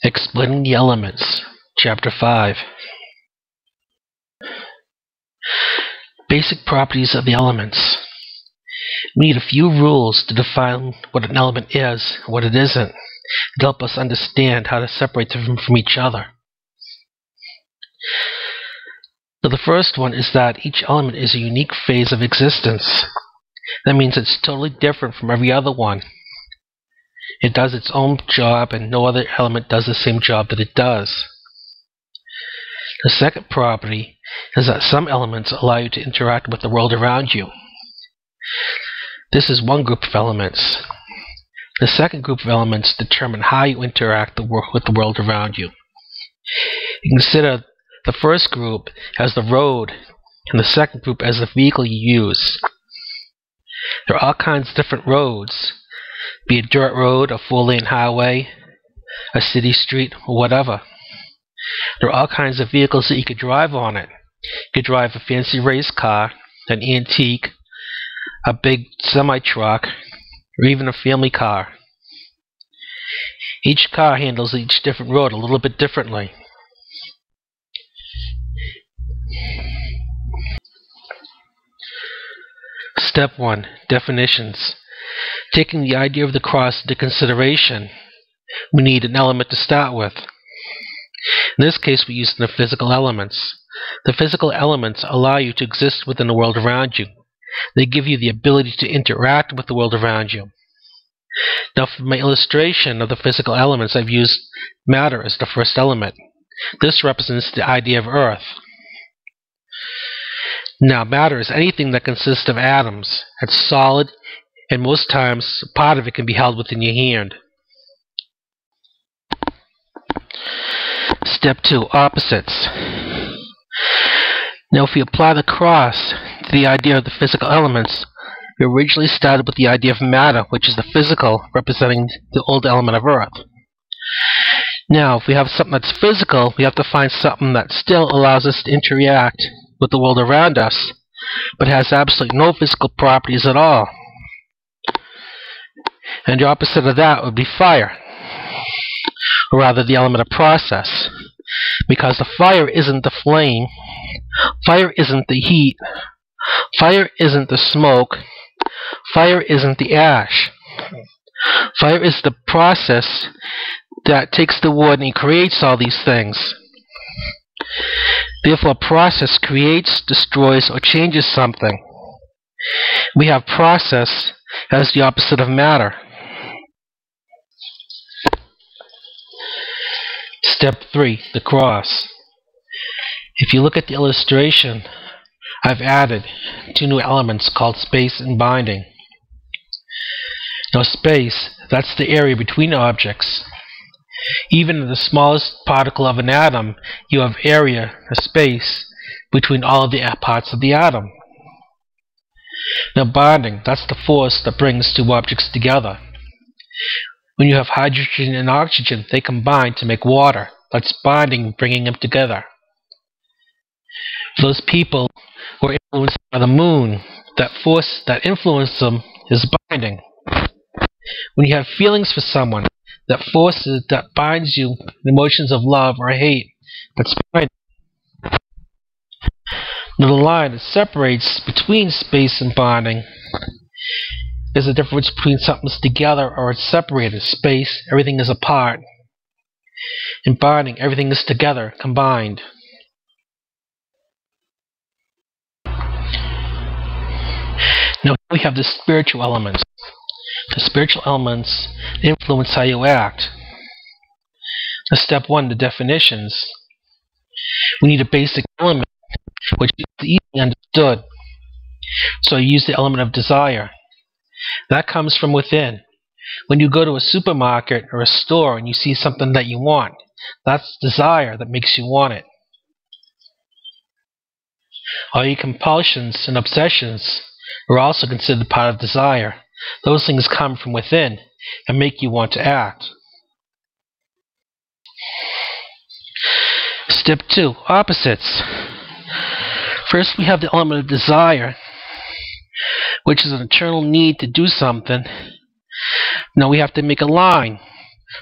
Explaining the Elements, Chapter 5. Basic properties of the elements. We need a few rules to define what an element is and what it isn't, to help us understand how to separate them from each other. So the first one is that each element is a unique phase of existence. That means it's totally different from every other one. It does its own job, and no other element does the same job that it does. The second property is that some elements allow you to interact with the world around you. This is one group of elements. The second group of elements determine how you interact with the world around you. You can consider the first group as the road, and the second group as the vehicle you use. There are all kinds of different roads, be it a dirt road, a four-lane highway, a city street, or whatever. There are all kinds of vehicles that you could drive on it. You could drive a fancy race car, an antique, a big semi-truck, or even a family car. Each car handles each different road a little bit differently. Step 1. Definitions. Taking the idea of the cross into consideration, we need an element to start with. In this case, we use the physical elements. The physical elements allow you to exist within the world around you. They give you the ability to interact with the world around you. Now, for my illustration of the physical elements, I've used matter as the first element. This represents the idea of Earth. Now, matter is anything that consists of atoms. It's solid, and most times, part of it can be held within your hand. Step 2. Opposites. Now, if we apply the cross to the idea of the physical elements, we originally started with the idea of matter, which is the physical, representing the old element of Earth. Now, if we have something that's physical, we have to find something that still allows us to interact with the world around us, but has absolutely no physical properties at all. And the opposite of that would be fire, or rather the element of process, because the fire isn't the flame, fire isn't the heat, fire isn't the smoke, fire isn't the ash. Fire is the process that takes the wood and creates all these things. Therefore, a process creates, destroys, or changes something. We have process as the opposite of matter. Step 3. The cross. If you look at the illustration, I've added two new elements called space and binding. Now, space, that's the area between objects. Even in the smallest particle of an atom, you have area, or space, between all of the parts of the atom. Now, bonding, that's the force that brings two objects together. When you have hydrogen and oxygen, they combine to make water. That's bonding, bringing them together. For those people who are influenced by the moon, that force that influences them is binding. When you have feelings for someone, that force that binds you, the emotions of love or hate, that's binding. Now, the line that separates between space and bonding is the difference between something's together or it's separated. Space, everything is apart. In bonding, everything is together, combined. Now, we have the spiritual elements. The spiritual elements influence how you act. Now, step 1, the definitions. We need a basic element, which is easily understood. So I use the element of desire. That comes from within. When you go to a supermarket or a store and you see something that you want, that's desire that makes you want it. All your compulsions and obsessions are also considered part of desire. Those things come from within and make you want to act. Step 2, opposites. First, we have the element of desire, which is an eternal need to do something. Now we have to make a line.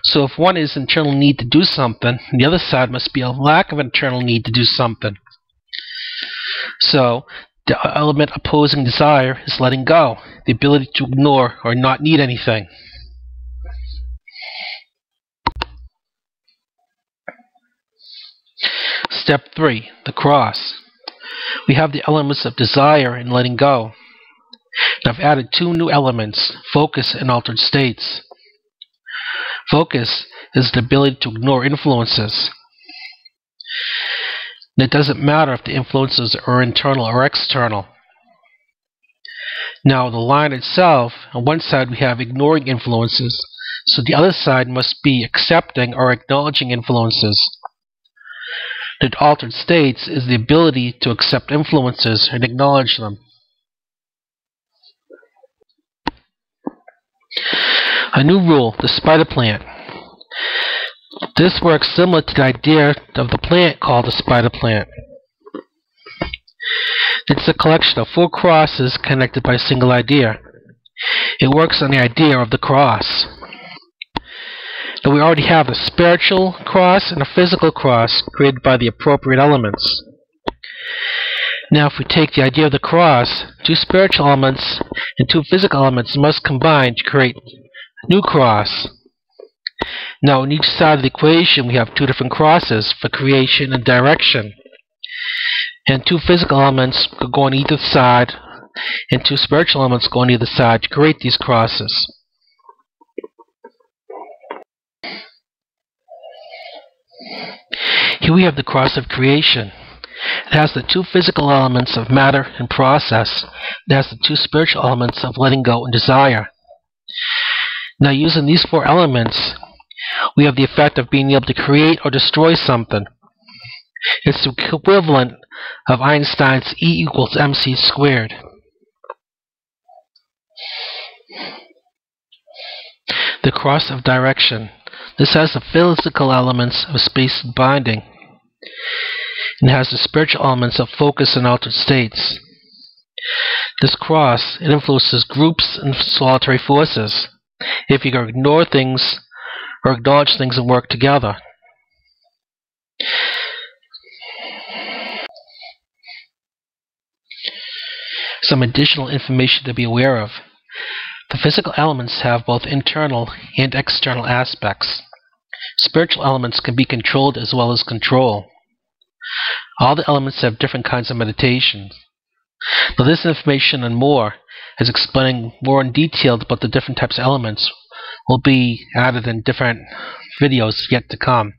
So if one is internal need to do something, the other side must be a lack of internal need to do something. So the element opposing desire is letting go, the ability to ignore or not need anything. Step 3, the cross. We have the elements of desire and letting go. Now I've added two new elements, focus and altered states. Focus is the ability to ignore influences. And it doesn't matter if the influences are internal or external. Now the line itself, on one side we have ignoring influences, so the other side must be accepting or acknowledging influences. The altered states is the ability to accept influences and acknowledge them. A new rule, the spider plant. This works similar to the idea of the plant called the spider plant. It's a collection of 4 crosses connected by a single idea. It works on the idea of the cross. Now we already have a spiritual cross and a physical cross created by the appropriate elements. Now if we take the idea of the cross, 2 spiritual elements and 2 physical elements must combine to create a new cross. Now on each side of the equation we have 2 different crosses for creation and direction. And 2 physical elements go on either side, and 2 spiritual elements go on either side to create these crosses. Here we have the cross of creation. It has the 2 physical elements of matter and process. It has the 2 spiritual elements of letting go and desire. Now using these 4 elements, we have the effect of being able to create or destroy something. It's the equivalent of Einstein's E equals mc squared. The cross of direction. This has the physical elements of space and binding, and has the spiritual elements of focus and altered states. This cross, it influences groups and solitary forces, if you can ignore things or acknowledge things and work together. Some additional information to be aware of. The physical elements have both internal and external aspects. Spiritual elements can be controlled as well as control. All the elements have different kinds of meditations. Now this information and more, as explaining more in detail about the different types of elements, will be added in different videos yet to come.